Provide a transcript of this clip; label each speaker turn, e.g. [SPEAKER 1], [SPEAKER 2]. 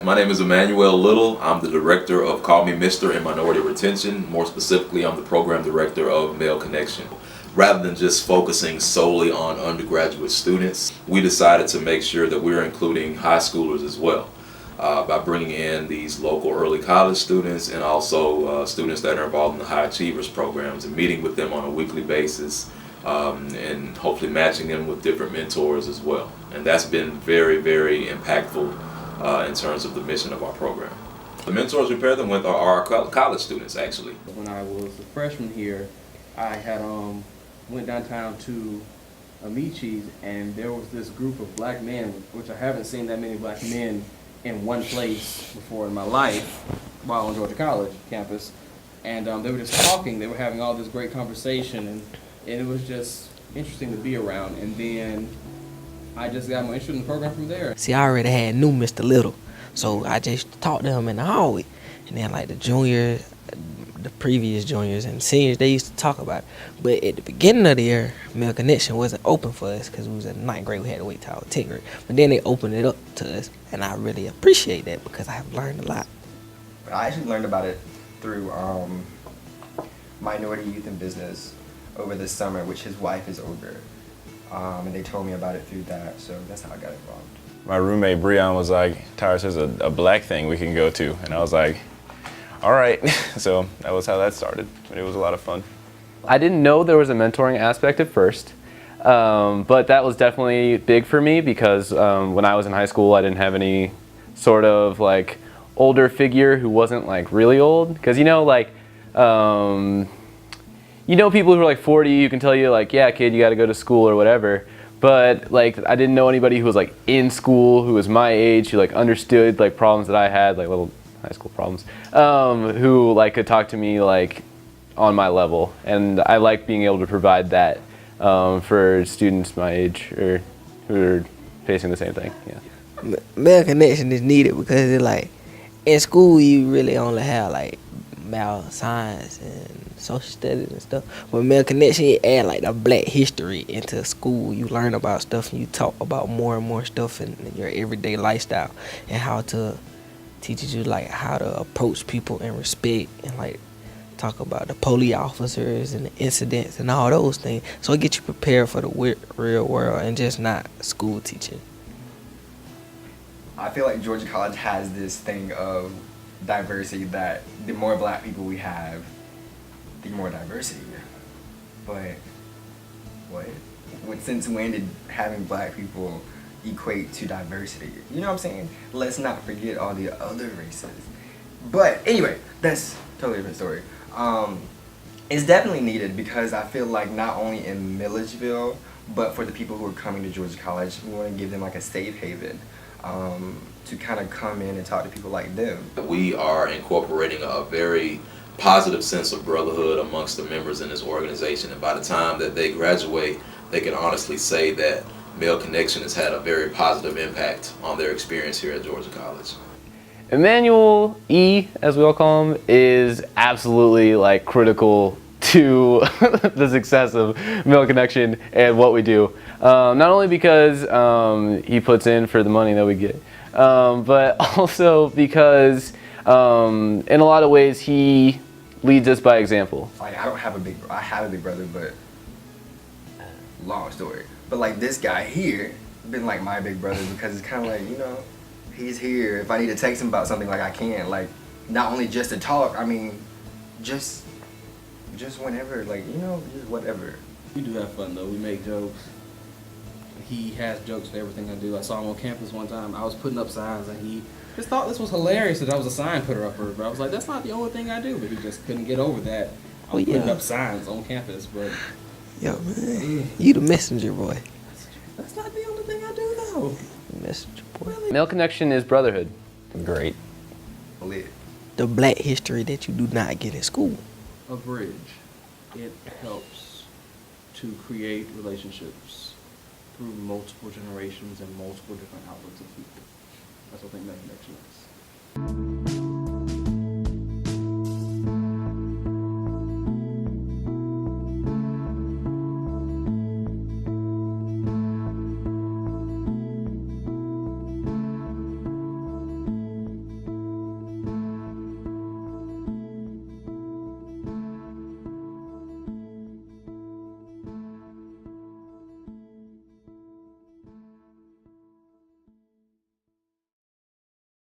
[SPEAKER 1] My name is Emmanuel Little. I'm the director of Call Me Mr. in Minority Retention. More specifically, I'm the program director of Male Connection. Rather than just focusing solely on undergraduate students, we decided to make sure that we're including high schoolers as well by bringing in these local early college students and also students that are involved in the High Achievers programs and meeting with them on a weekly basis and hopefully matching them with different mentors as well. And that's been very, very impactful in terms of the mission of our program. The mentors we pair them with are our college students, actually.
[SPEAKER 2] When I was a freshman here, I had went downtown to Amici's, and there was this group of black men, which I haven't seen that many black men in one place before in my life while on Georgia College campus. And they were just talking, they were having all this great conversation, and it was just interesting to be around. And then I just got more interested in the program from there.
[SPEAKER 3] See, I already knew Mr. Little, so I just talked to him in the hallway. And then like the juniors, the previous juniors and seniors, they used to talk about it. But at the beginning of the year, Male Connection wasn't open for us because we was in 9th grade. We had to wait till our 10th grade. But then they opened it up to us, and I really appreciate that because I have learned a lot.
[SPEAKER 4] I actually learned about it through Minority Youth in Business over the summer, which his wife is over. And they told me about it through that, so that's how I got involved.
[SPEAKER 5] My roommate Breon was like, Tyrus, there's a black thing we can go to. And I was like, all right. So that was how that started. But it was a lot of fun.
[SPEAKER 6] I didn't know there was a mentoring aspect at first, but that was definitely big for me because when I was in high school, I didn't have any sort of like older figure who wasn't like really old. Because people who are like 40 who can tell you like, yeah, kid, you got to go to school or whatever. But like, I didn't know anybody who was like in school, who was my age, who like understood like problems that I had, like little high school problems, who like could talk to me like on my level. And I like being able to provide that for students my age or who are facing the same thing. Yeah.
[SPEAKER 3] Male Connection is needed because it's like, in school you really only have like math, science, and social studies and stuff. But Male Connection, you add like the black history into school. You learn about stuff and you talk about more and more stuff in your everyday lifestyle and how to teaches you like how to approach people in respect and like talk about the police officers and the incidents and all those things. So it gets you prepared for the real world and just not school teaching.
[SPEAKER 4] I feel like Georgia College has this thing of diversity that the more black people we have, the more diversity. But since when did having black people equate to diversity? You know what I'm saying? Let's not forget all the other races. But anyway, that's a totally different story. It's definitely needed because I feel like not only in Milledgeville, but for the people who are coming to Georgia College, we want to give them like a safe haven to kind of come in and talk to people like them.
[SPEAKER 1] We are incorporating a very positive sense of brotherhood amongst the members in this organization, and by the time that they graduate, they can honestly say that Male Connection has had a very positive impact on their experience here at Georgia College.
[SPEAKER 6] Emmanuel E, as we all call him, is absolutely like critical to the success of Male Connection and what we do. Not only because he puts in for the money that we get, but also because in a lot of ways he leads us by example.
[SPEAKER 4] Like I have a big brother, but long story. But like this guy here, been like my big brother because it's kind of like, you know, he's here. If I need to text him about something, like I can, like not only just to talk, I mean, just whenever, like, you know, just whatever.
[SPEAKER 2] We do have fun though. We make jokes. He has jokes for everything I do. I saw him on campus one time. I was putting up signs and he just thought this was hilarious that I was a sign putter upper. But I was like, that's not the only thing I do. But he just couldn't get over that. I was putting up signs on campus, but
[SPEAKER 3] Yo, man, you the messenger boy.
[SPEAKER 2] that's not the only thing I do though.
[SPEAKER 3] Messenger boy.
[SPEAKER 6] Male Connection is brotherhood.
[SPEAKER 5] Great.
[SPEAKER 4] Lit.
[SPEAKER 3] The black history that you do not get in school.
[SPEAKER 2] A bridge. It helps to create relationships through multiple generations and multiple different outlooks of people. That's what I think Male Connection is.